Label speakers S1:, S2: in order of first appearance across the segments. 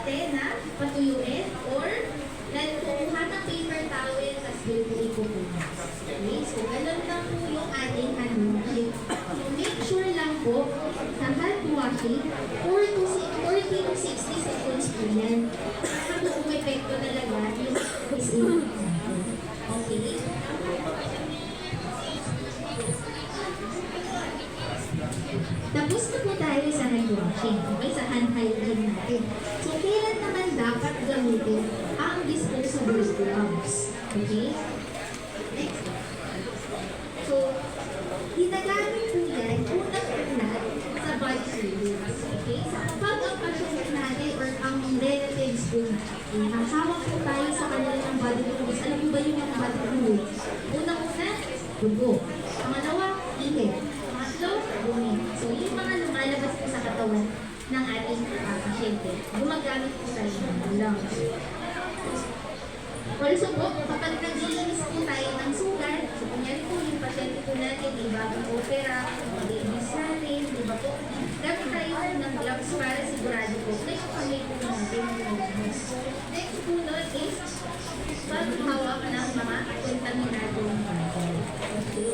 S1: natin na patuyuin or then kukuha ng paper towel tapos doon po ipupunas. Okay? So, ganun lang po yung ating hanunin. So, make sure lang po sa hand washing 40 to 60 seconds po yan. Para po umepekto talaga yung isin. Okay? Tapos na po tayo sa hand washing, okay? Sa hand hygiene natin. So, kailan naman dapat gamitin ang disposable gloves? Okay? Next. So, ginagamit po yan unang-una sa body fluids. Okay? Sa kapag ang pasyente natin or ang relatives po natin, hawak po tayo sa kanilang body fluids. Alam mo ba yung mga body fluids? Unang-una, dugo. Pangalawa, ihip. Pangatlo, bumi. So, yung mga lumalabas po sa katawan ng ating pasyente, gumagamit po tayo ng gloves. Also po, kapag naglilinis po tayo ng sugat, so kunyari po yung pasyente po natin, may bagong opera, mag-iinis natin, di ba po? Gamit tayo ng gloves para sigurado po na yung kamay po natin yung gloves. Next po nun is, paghawak ng mga kontaminadong bagay. Okay?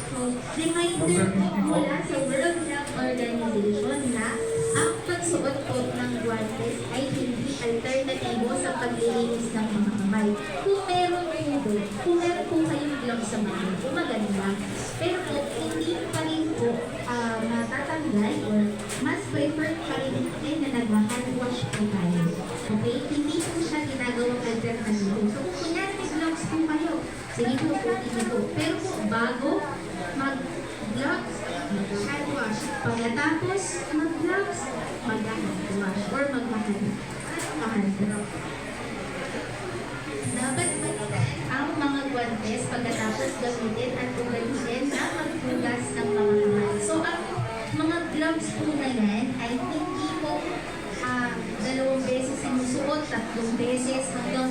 S1: So, reminder po mula sa World Health Organization na ang pagsuot po ng guantes ay hindi alternatibo sa paglilinis ng mga kamay. Kung meron po kayong gloves sa mga maganda. Pero po, hindi pa rin po matatanggal or mas prefer pa rin natin na nag-hand wash po tayo. Okay? Hindi po siya ginagawang alternatibo. So kung kunyari may gloves po kayo, sige po, pero po bago mag-gloves, mag-hand wash. Pagkatapos mag-gloves, mag-hand wash or mag-hand wash. Dapat balikan ang mga guantes pagkatapos gamitin at ugalitin na maghugas ng mga kamay. So, ang mga gloves po na yan ay hindi po 2 beses sinusuot, 3 beses hanggang